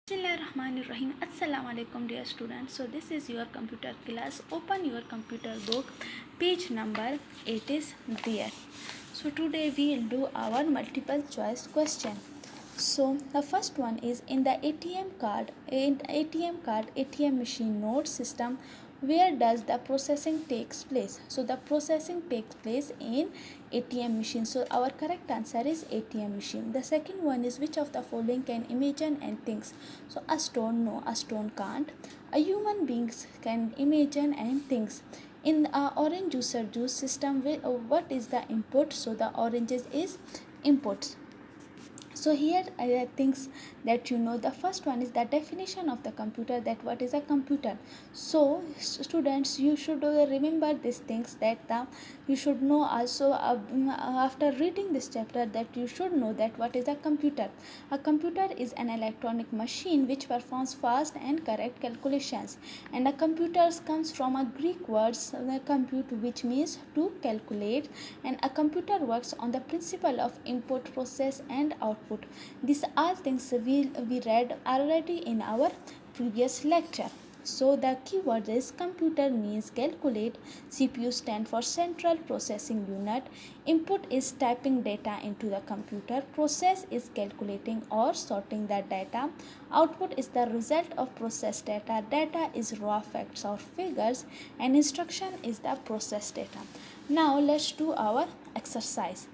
Bismillahirrahmanirrahim. Assalamu alaikum dear students. So this is your computer class. Open your computer book. Page number 8 is there. So today we will do our multiple choice question. So the first one is in the ATM machine node system, where does the processing takes place? So the processing takes place in ATM machine. So our correct answer is ATM machine. The second one is which of the following can imagine and thinks? So a stone, no, a stone can't. A human beings can imagine and thinks. In a orange juicer juice system, what is the input? So the oranges is inputs. So here I think that the first one is the definition of the computer, that what is a computer. So students, you should remember these things, that you should know also after reading this chapter, that you should know that what is a computer. A computer is an electronic machine which performs fast and correct calculations, and a computer comes from a Greek word compute, which means to calculate, and a computer works on the principle of input, process and output. These all things we read already in our previous lecture. So the keyword is computer means calculate. CPU stand for central processing unit. Input is typing data into the computer. Process is calculating or sorting the data. Output is the result of processed data. Data is raw facts or figures, and instruction is the processed data. Now let's do our exercise.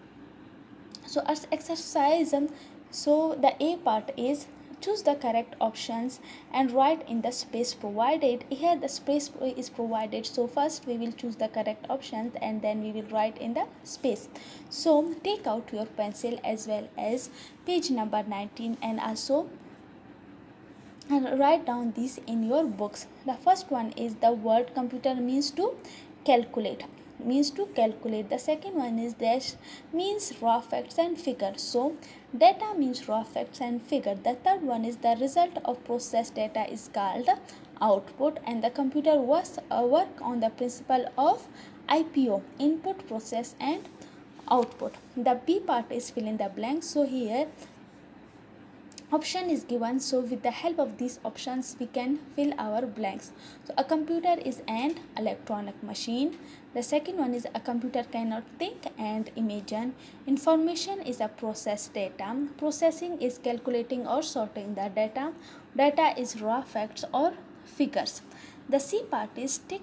So as exercise, so the A part is choose the correct options and write in the space provided. Here the space is provided, so first we will choose the correct options and then we will write in the space. So take out your pencil as well as page number 19 and also write down these in your books. The first one is the word computer means to calculate. The second one is dash means raw facts and figures. So data means raw facts and figure. The third one is the result of processed data is called output, and the computer was work on the principle of IPO, input, process and output. The B part is fill in the blanks. So here option is given, so with the help of these options we can fill our blanks. So a computer is an electronic machine. The second one is a computer cannot think and imagine. Information is a processed data. Processing is calculating or sorting the data. Data is raw facts or figures. The C part is tick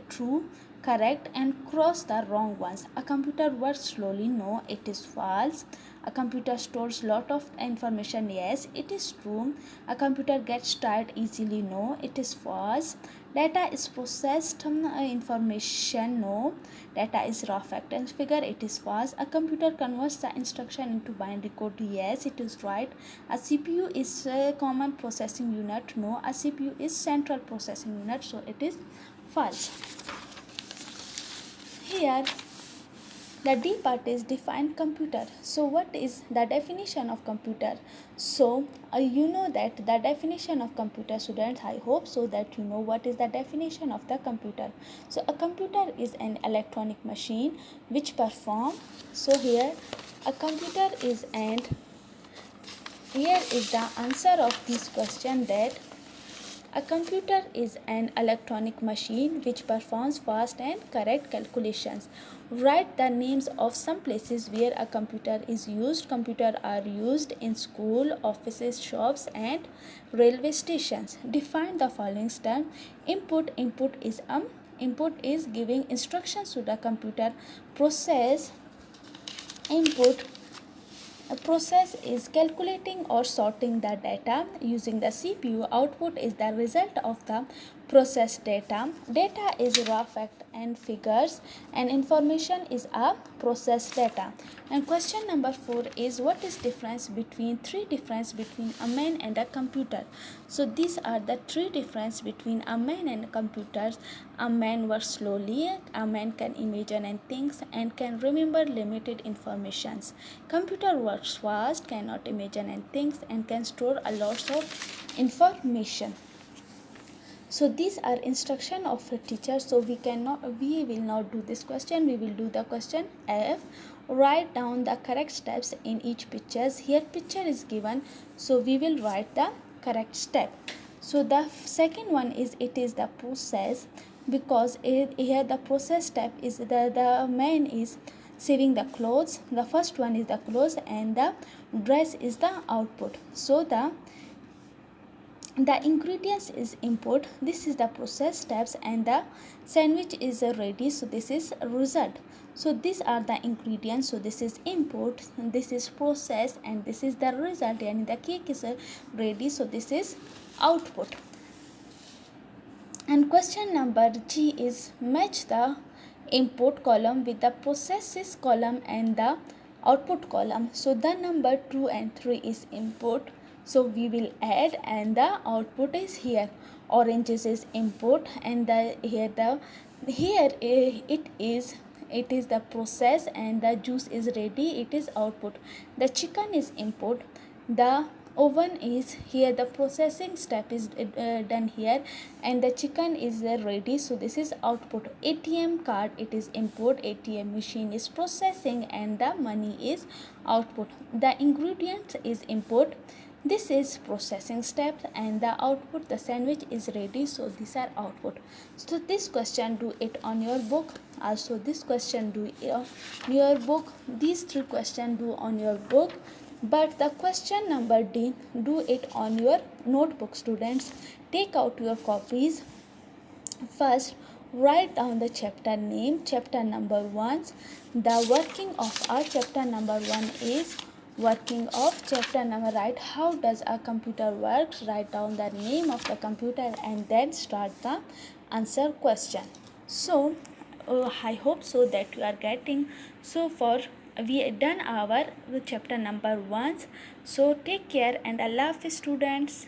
true, correct and cross the wrong ones. A computer works slowly, no, it is false. A computer stores lot of information, yes, it is true. A computer gets tired easily, no, it is false. Data is processed information, no. Data is raw fact and figure, it is false. A computer converts the instruction into binary code, yes, it is right. A CPU is a common processing unit, no. A CPU is central processing unit, so it is false. Here the D part is define computer. So what is the definition of computer? So you know that the definition of computer, students, I hope so that you know what is the definition of the computer. So a computer is an electronic machine which perform. So here a computer is, and here is the answer of this question, that a computer is an electronic machine which performs fast and correct calculations. Write the names of some places where a computer is used. Computers are used in school, offices, shops and railway stations. Define the following term. Input. Input is giving instructions to the computer. Process. Input. A process is calculating or sorting the data using the CPU. Output is the result of the processed data. Data is raw fact and figures, and information is a processed data. And question number 4 is what is three difference between a man and a computer. So these are the three difference between a man and computers. A man works slowly, a man can imagine and thinks and can remember limited informations. Computer works fast, cannot imagine and thinks and can store a lot of information. So these are instruction of a teacher. So we will not do this question, we will do the question F. Write down the correct steps in each pictures. Here picture is given, so we will write the correct step. So the second one is it is the process, because here the process step is the main is saving the clothes. The first one is the clothes and the dress is the output. So the ingredients is input, this is the process steps, and the sandwich is ready, so this is result. So these are the ingredients, so this is input, this is process, and this is the result, and the cake is ready, so this is output. And question number G is match the input column with the processes column and the output column. So the number 2 and 3 is input, so we will add, and the output is here. Oranges is input, and the here it is the process, and the juice is ready, it is output. The chicken is input, the oven is here, the processing step is done here, and the chicken is ready, so this is output. ATM card, it is input, ATM machine is processing, and the money is output. The ingredient is input, this is processing step, and the output, the sandwich is ready, so these are output. So this question do it on your book, also this question do your book, these three question do on your book, but the question number D, do it on your notebook. Students, take out your copies. First, write down the chapter name, chapter number 1. The working of our chapter number 1 is working of chapter number. Write how does a computer works, write down the name of the computer, and then start the answer question. So I hope so that you are getting. So for we done our chapter number 1. So take care, and Allah Hafiz students.